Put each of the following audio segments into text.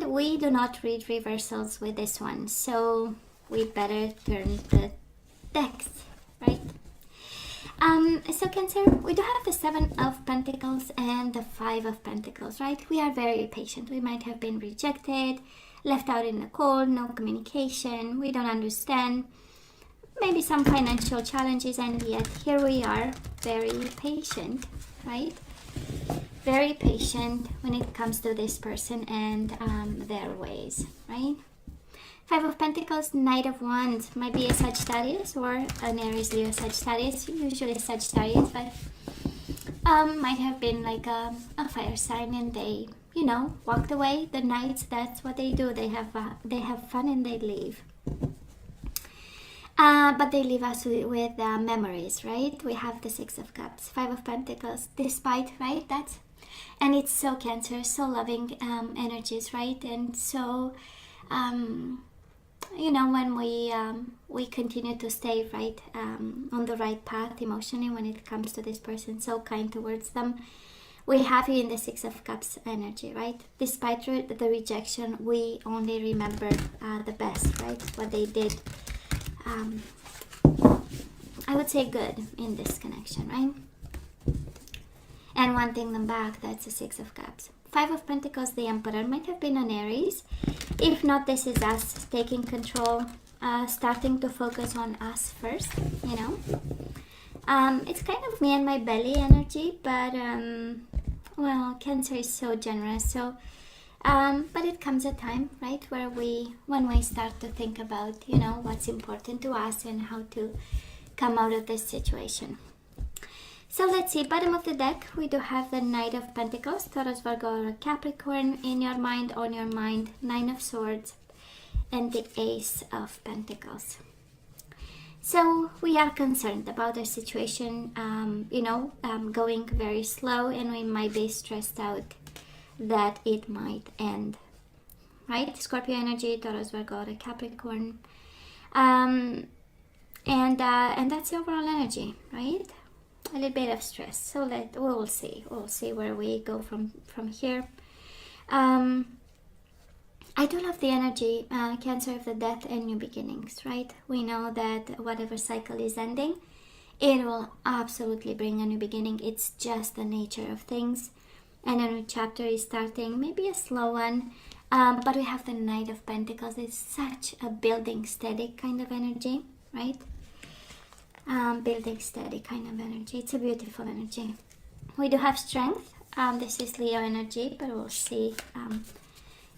And we do not read reversals with this one, so we better turn the decks, right? So Cancer, we do have the Seven of Pentacles and the Five of Pentacles, right? We are very patient. We might have been rejected, left out in the cold, no communication, we don't understand, maybe some financial challenges, and yet here we are, very patient, right? Very patient when it comes to this person and their ways, right? Five of Pentacles, Knight of Wands, might be a Sagittarius or an Aries, Leo, Sagittarius, usually Sagittarius, but might have been like a fire sign, and they, you know, walked away. The Knights, that's what they do. They have fun and they leave. But they leave us with memories, right? We have the Six of Cups, Five of Pentacles, despite, right? And it's so Cancer, so loving energies, right? And so, you know, when we continue to stay right on the right path emotionally when it comes to this person, so kind towards them, we have you in the Six of Cups energy, right? Despite the rejection, we only remember the best, right? What they did, I would say good in this connection, right? And wanting them back, that's the Six of Cups. Five of Pentacles, the Emperor, might have been an Aries. If not, this is us taking control, starting to focus on us first, you know. It's kind of me and my belly energy, but, well, Cancer is so generous. So, but it comes a time, right, where when we start to think about, you know, what's important to us and how to come out of this situation. So let's see, bottom of the deck, we do have the Knight of Pentacles, Taurus, Virgo, or Capricorn, in your mind, on your mind, Nine of Swords, and the Ace of Pentacles. So we are concerned about the situation, you know, going very slow, and we might be stressed out that it might end, right? Scorpio energy, Taurus, Virgo, or Capricorn, and that's the overall energy, right? A little bit of stress. So we'll see where we go from here. I do love the energy, Cancer, of the death and new beginnings, right? We know that whatever cycle is ending, it will absolutely bring a new beginning. It's just the nature of things, and a new chapter is starting, maybe a slow one, but we have the Knight of Pentacles. It's such a building steady kind of energy, right? Building steady kind of energy. It's a beautiful energy. We do have strength. This is Leo energy, but we'll see.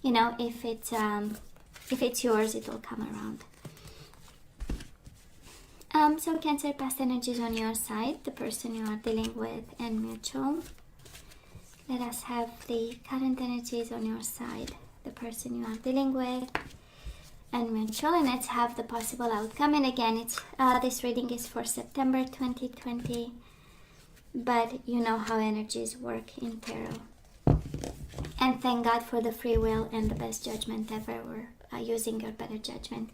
You know, if it's yours, it will come around. So Cancer, past energies on your side, the person you are dealing with, and mutual. Let us have the current energies on your side, the person you are dealing with, and mutual, and let's have the possible outcome. And again, it's this reading is for September 2020, but you know how energies work in tarot. And thank God for the free will and the best judgment ever. We're using your better judgment.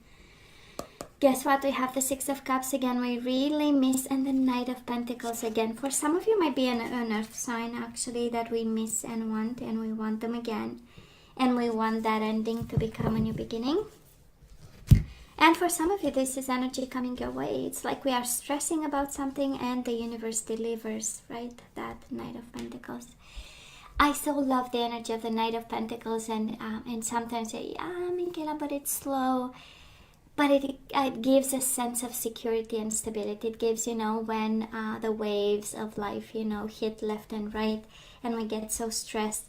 Guess what? We have the Six of Cups again. We really miss, and the Knight of Pentacles again. For some of you, might be an earth sign actually that we miss and we want them again, and we want that ending to become a new beginning. And for some of you, this is energy coming your way. It's like we are stressing about something and the universe delivers, right? That Knight of Pentacles. I so love the energy of the Knight of Pentacles, and sometimes say, yeah, Michaela, but it's slow. But it gives a sense of security and stability. It gives, you know, when the waves of life, you know, hit left and right, and we get so stressed.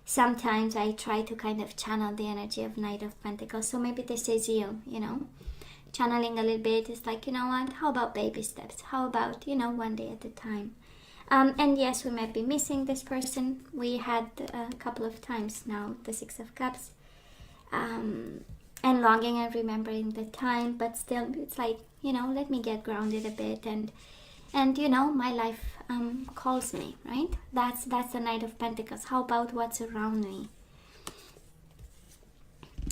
Sometimes I try to kind of channel the energy of Knight of Pentacles. So maybe this is you, you know, channeling a little bit. It's like, you know what, how about baby steps? How about, you know, one day at a time? And yes, we might be missing this person. We had a couple of times now the Six of Cups. And longing and remembering the time. But still, it's like, you know, let me get grounded a bit. And you know, my life calls me, right? That's the Knight of Pentacles. How about what's around me?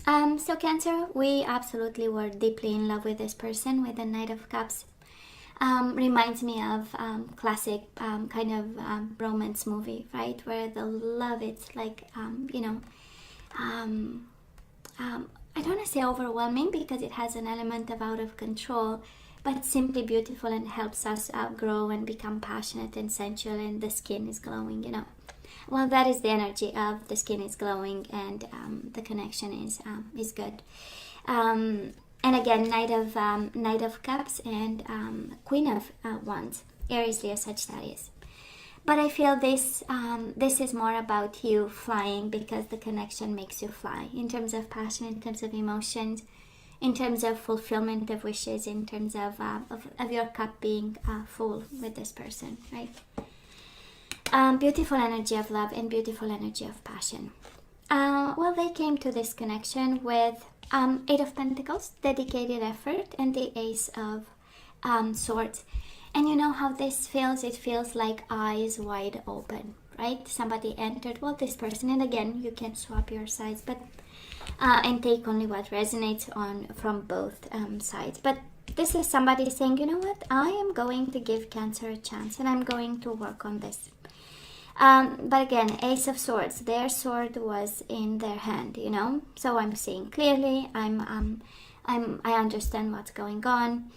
So Cancer, we absolutely were deeply in love with this person, with the Knight of Cups. Reminds me of classic kind of romance movie, right? Where the love, it's like, you know, I don't want to say overwhelming because it has an element of out of control, but it's simply beautiful and helps us grow and become passionate and sensual, and the skin is glowing, you know. Well, that is the energy of the skin is glowing, and the connection is good. And again, Knight of Cups and Queen of Wands, Aries, Leo, Sagittarius. But I feel this is more about you flying, because the connection makes you fly in terms of passion, in terms of emotions, in terms of fulfillment of wishes, in terms of your cup being full with this person, right? Beautiful energy of love and beautiful energy of passion. Well, they came to this connection with Eight of Pentacles, dedicated effort, and the Ace of Swords. And you know how this feels? It feels like eyes wide open, right? Somebody entered, well, this person, and again, you can swap your sides, but and take only what resonates from both sides. But this is somebody saying, you know what? I am going to give Cancer a chance, and I'm going to work on this. But again, Ace of Swords, their sword was in their hand, you know. So I'm seeing clearly. I understand what's going on.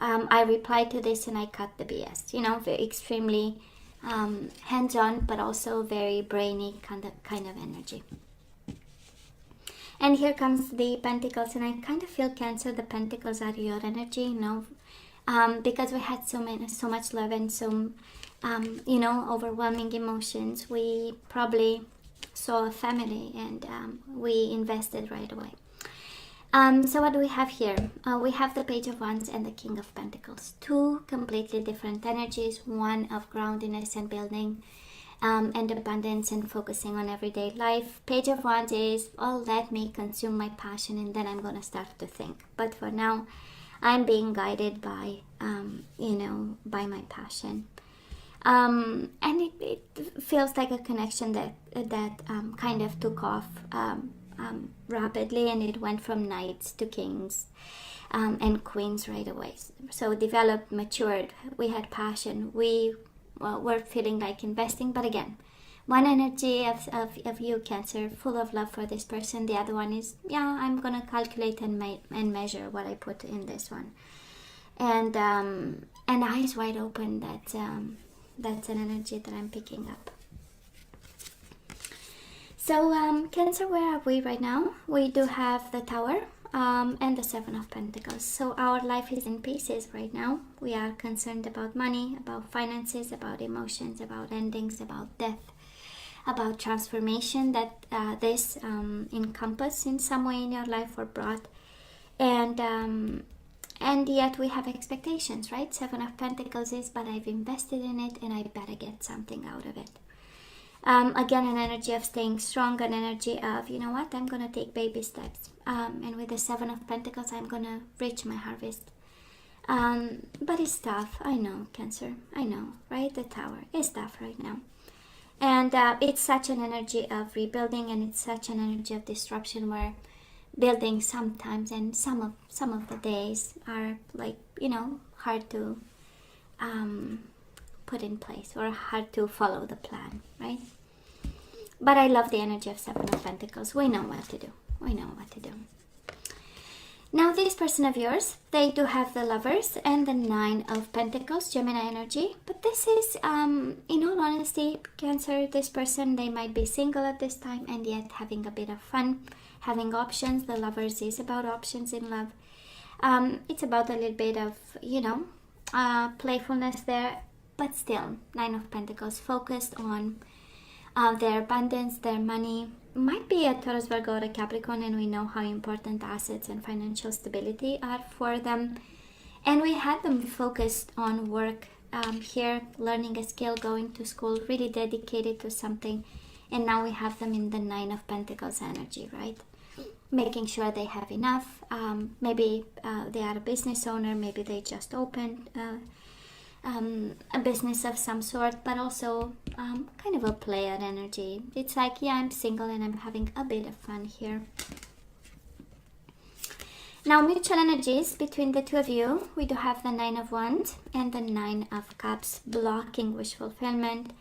I replied to this and I cut the BS, you know, very extremely hands-on, but also very brainy kind of energy. And here comes the Pentacles, and I kind of feel, Cancer, the Pentacles are your energy, you know, because we had so much love and so, you know, overwhelming emotions. We probably saw a family, and we invested right away. So what do we have here? We have the Page of Wands and the King of Pentacles. Two completely different energies, one of groundedness and building and abundance and focusing on everyday life. Page of Wands is, oh, let me consume my passion and then I'm going to start to think. But for now, I'm being guided by, you know, by my passion. And it feels like a connection that kind of took off rapidly, and it went from knights to kings and queens right away. So developed, matured, we had passion, we were feeling like investing. But again, one energy of you, Cancer, full of love for this person. The other one is, yeah, I'm gonna calculate and measure what I put in this one, and eyes wide open. That's an energy that I'm picking up. So, Cancer, where are we right now? We do have the Tower and the Seven of Pentacles. So our life is in pieces right now. We are concerned about money, about finances, about emotions, about endings, about death, about transformation that this encompass in some way in your life or brought. And yet we have expectations, right? Seven of Pentacles is, but I've invested in it and I better get something out of it. Again, an energy of staying strong, an energy of, you know what, I'm going to take baby steps. And with the Seven of Pentacles, I'm going to reach my harvest. But it's tough. I know, Cancer. I know, right? The Tower is tough right now. And it's such an energy of rebuilding, and it's such an energy of disruption where building sometimes and some of the days are like, you know, hard to put in place or hard to follow the plan, right? But I love the energy of Seven of Pentacles. We know what to do. We know what to do. Now, this person of yours, they do have the Lovers and the Nine of Pentacles, Gemini energy. But this is, in all honesty, Cancer, this person, they might be single at this time and yet having a bit of fun, having options. The Lovers is about options in love. It's about a little bit of, you know, playfulness there. But still, Nine of Pentacles, focused on their abundance, their money. Might be a Taurus, Virgo, or a Capricorn, and we know how important assets and financial stability are for them. And we had them focused on work here, learning a skill, going to school, really dedicated to something. And now we have them in the Nine of Pentacles energy, right? Making sure they have enough. Maybe they are a business owner, maybe they just opened a business of some sort, but also kind of a player energy. It's like, yeah, I'm single and I'm having a bit of fun here. Now, mutual energies between the two of you. We do have the Nine of Wands and the Nine of Cups, blocking wish fulfillment.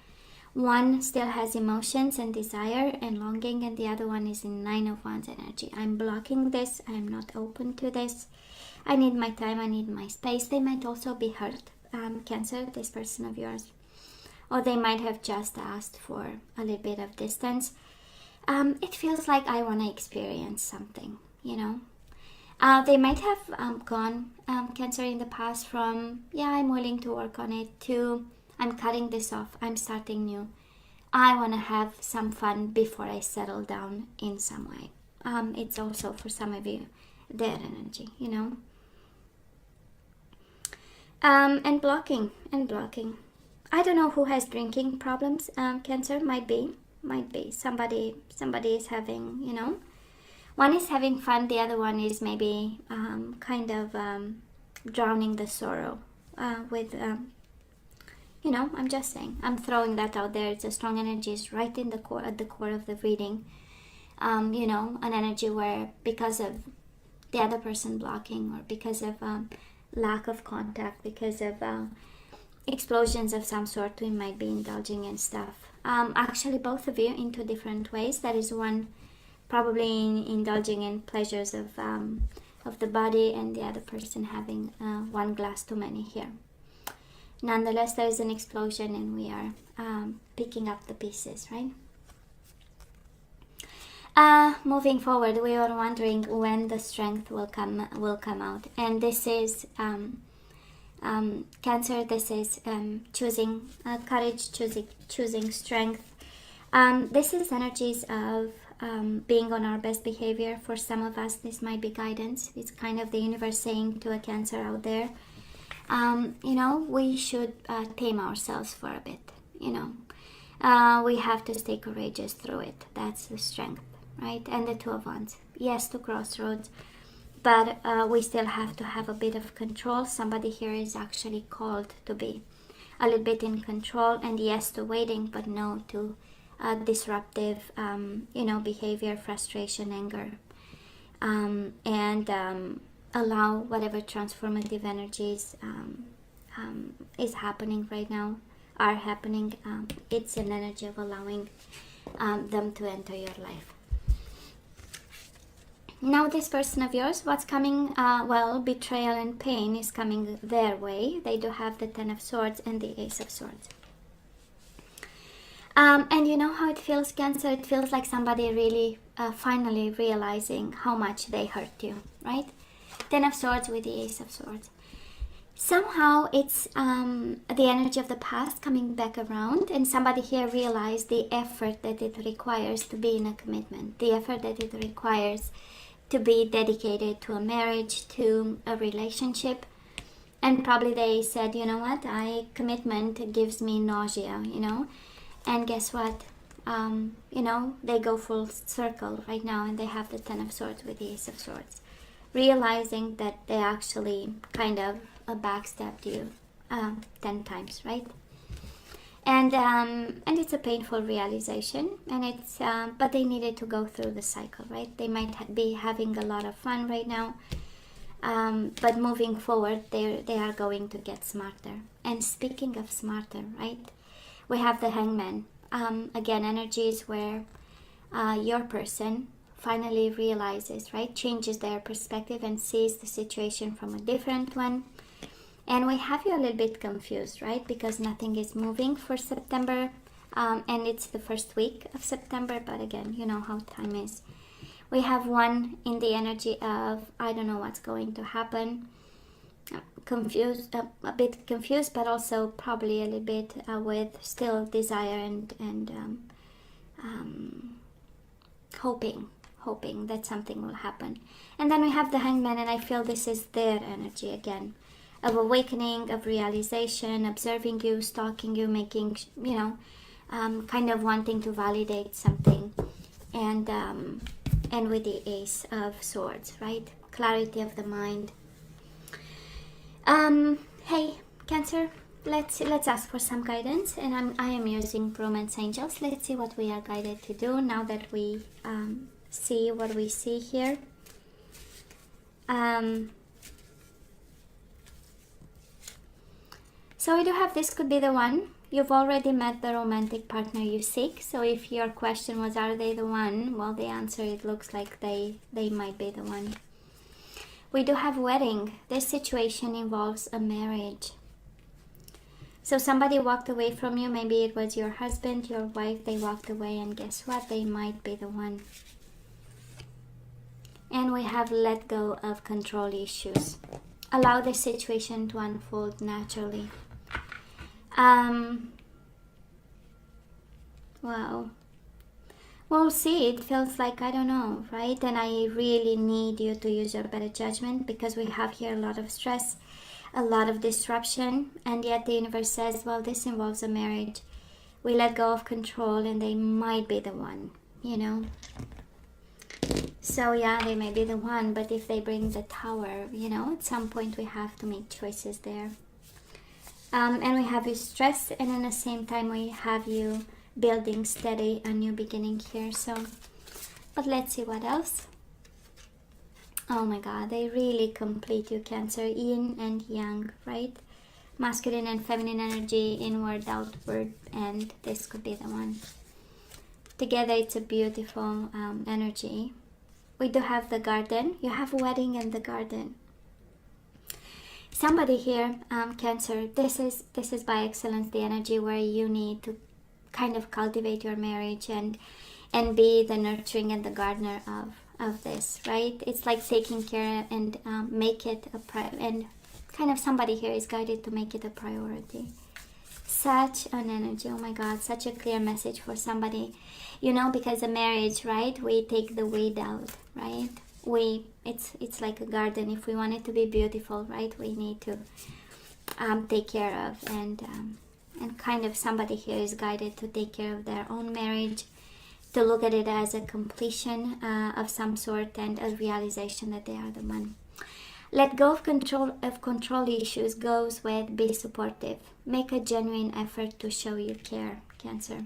One still has emotions and desire and longing, and the other one is in Nine of Wands energy. I'm blocking this. I'm not open to this. I need my time. I need my space. They might also be hurt, Cancer, this person of yours. Or they might have just asked for a little bit of distance. It feels like I want to experience something, you know. They might have gone, Cancer, in the past from, yeah, I'm willing to work on it, to I'm cutting this off, I'm starting new. I want to have some fun before I settle down in some way. It's also, for some of you, their energy, you know. And blocking. I don't know who has drinking problems, Cancer. Might be. Somebody is having, you know. One is having fun, the other one is maybe kind of drowning the sorrow with, you know, I'm just saying. I'm throwing that out there. It's a strong energy, is right in the core, at the core of the reading. You know, an energy where because of the other person blocking, or because of lack of contact, because of explosions of some sort, we might be indulging in stuff. Actually, both of you in two different ways. That is one probably indulging in pleasures of the body, and the other person having one glass too many here. Nonetheless, there is an explosion, and we are picking up the pieces, right? Moving forward, we are wondering when the strength will come out, and this is Cancer. This is choosing courage, choosing strength. This is energies of being on our best behavior. For some of us, this might be guidance. It's kind of the universe saying to a Cancer out there, you know, we should tame ourselves for a bit, you know. We have to stay courageous through it. That's the strength, right? And the Two of Wands. Yes, to crossroads, but we still have to have a bit of control. Somebody here is actually called to be a little bit in control, and yes to waiting, but no to disruptive, you know, behavior, frustration, anger, and allow whatever transformative energies is happening right now, are happening. It's an energy of allowing them to enter your life. Now this person of yours, what's coming? Well, betrayal and pain is coming their way. They do have the Ten of Swords and the Ace of Swords. And you know how it feels, Cancer? It feels like somebody really finally realizing how much they hurt you, right? Ten of Swords with the Ace of Swords. Somehow it's the energy of the past coming back around, and somebody here realized the effort that it requires to be in a commitment, the effort that it requires to be dedicated to a marriage, to a relationship. And probably they said, you know what, commitment gives me nausea, you know. And guess what? You know, they go full circle right now, and they have the Ten of Swords with the Ace of Swords, realizing that they actually kind of backstabbed you 10 times, right? And it's a painful realization, and it's but they needed to go through the cycle, right? They might be having a lot of fun right now, but moving forward, they are going to get smarter. And speaking of smarter, right? We have the Hangman. Again, energies where your person finally realizes, right? Changes their perspective and sees the situation from a different one. And we have you a little bit confused, right? Because nothing is moving for September. And it's the first week of September. But again, you know how time is. We have one in the energy of, I don't know what's going to happen. Confused, a bit confused, but also probably a little bit with still desire and hoping that something will happen. And then we have the Hangman, and I feel this is their energy again, of awakening, of realization, observing you, stalking you, making, you know, kind of wanting to validate something. And with the Ace of Swords, right? Clarity of the mind. Hey, Cancer, let's ask for some guidance, and I am using Romance Angels. Let's see what we are guided to do now that we see what we see here. So we do have, this could be the one. you've already met the romantic partner you seek. So if your question was, are they the one? Well, the answer, it looks like they might be the one. We do have wedding. This situation involves a marriage. So somebody walked away from you. Maybe it was your husband, your wife. They walked away, and guess what? They might be the one. And we have let go of control issues. Allow the situation to unfold naturally. Wow. We'll see. It feels like, I don't know, right? And I really need you to use your better judgment, because we have here a lot of stress, a lot of disruption, and yet the universe says, well, this involves a marriage. We let go of control, and they might be the one, you know. So yeah, they may be the one, but if they bring the Tower, you know, at some point we have to make choices there. And we have you stressed, and at the same time we have you building steady, a new beginning here. So, but let's see what else. Oh my God, they really complete you, Cancer. Yin and yang, right? Masculine and feminine energy, inward, outward, and this could be the one. Together it's a beautiful energy. We do have the garden. You have a wedding in the garden. Somebody here, Cancer, this is by excellence the energy where you need to kind of cultivate your marriage and be the nurturing and the gardener of this, right? It's like taking care and make it and kind of somebody here is guided to make it a priority. Such an energy, oh my God, such a clear message for somebody, you know, because a marriage, right, we take the weed out, right? It's like a garden. If we want it to be beautiful, right, we need to take care of, and kind of somebody here is guided to take care of their own marriage, to look at it as a completion of some sort, and a realization that they are the one. Let go of control issues goes with be supportive. Make a genuine effort to show you care, Cancer.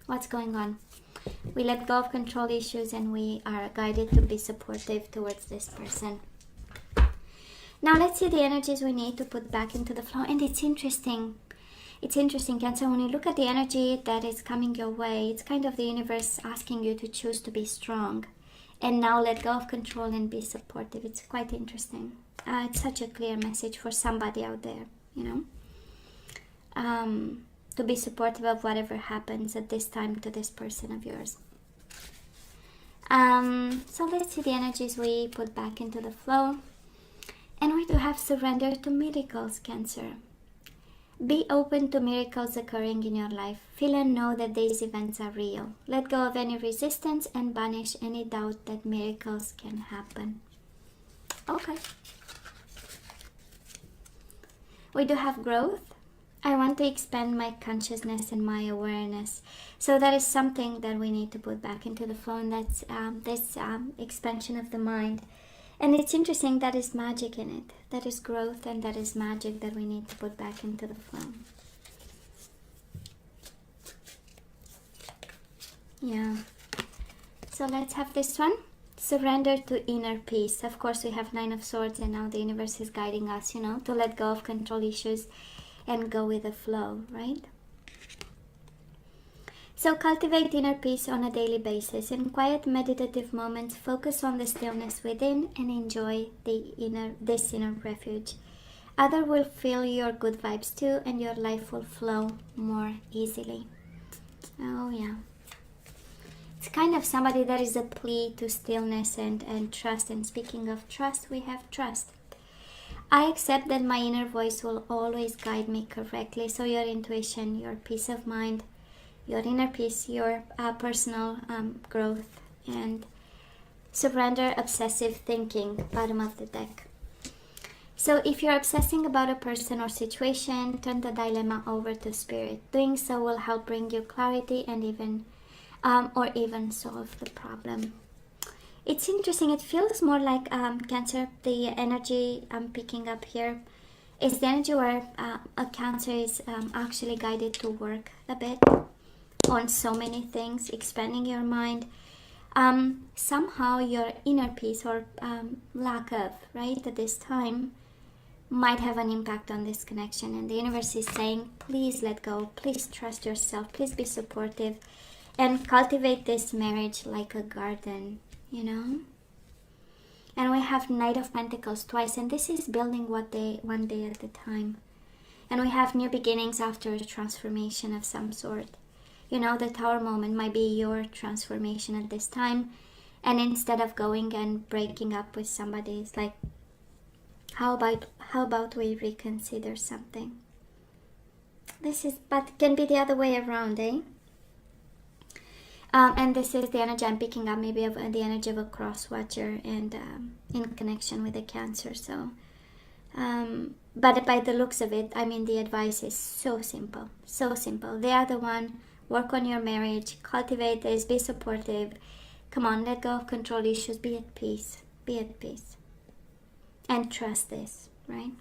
What's going on? We let go of control issues, and we are guided to be supportive towards this person. Now let's see the energies we need to put back into the flow. And it's interesting, Cancer, when you look at the energy that is coming your way, it's kind of the universe asking you to choose to be strong. And now let go of control and be supportive. It's quite interesting. It's such a clear message for somebody out there, you know. To be supportive of whatever happens at this time to this person of yours. So let's see the energies we put back into the flow. And we do have surrender to miracles, Cancer. Be open to miracles occurring in your life. Feel and know that these events are real. Let go of any resistance and banish any doubt that miracles can happen. Okay. We do have growth. I want to expand my consciousness and my awareness. So that is something that we need to put back into the flow, and that's this expansion of the mind. And it's interesting, that is magic in it. That is growth, and that is magic that we need to put back into the flow. Yeah. So let's have this one. Surrender to inner peace. Of course, we have Nine of Swords, and now the universe is guiding us, you know, to let go of control issues and go with the flow, right? So cultivate inner peace on a daily basis. In quiet meditative moments, focus on the stillness within and enjoy this inner refuge. Others will feel your good vibes too, and your life will flow more easily. Oh yeah. It's kind of somebody that is a plea to stillness and trust. And speaking of trust, we have trust. I accept that my inner voice will always guide me correctly. So your intuition, your peace of mind, your inner peace, your personal growth, and surrender obsessive thinking, bottom of the deck. So if you're obsessing about a person or situation, turn the dilemma over to spirit. Doing so will help bring you clarity and even solve the problem. It's interesting. It feels more like Cancer. The energy I'm picking up here is the energy where a Cancer is actually guided to work a bit on so many things, expanding your mind. Somehow your inner peace or lack of, right, at this time might have an impact on this connection, and the universe is saying, please let go, please trust yourself, please be supportive, and cultivate this marriage like a garden, you know. And we have Knight of Pentacles twice, and this is building one day at a time. And we have new beginnings after a transformation of some sort. You know, the Tower moment might be your transformation at this time. And instead of going and breaking up with somebody, it's like, how about we reconsider something? But can be the other way around, eh? And this is the energy I'm picking up, maybe of the energy of a cross watcher, and in connection with the Cancer. So, but by the looks of it, I mean, the advice is so simple, so simple. They are the one. Work on your marriage, cultivate this, be supportive. Come on, let go of control issues, be at peace, and trust this, right?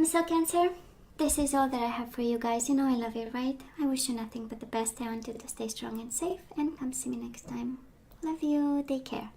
So Cancer, this is all that I have for you guys. You know I love you, right? I wish you nothing but the best. I want you to stay strong and safe, and come see me next time. Love you. Take care.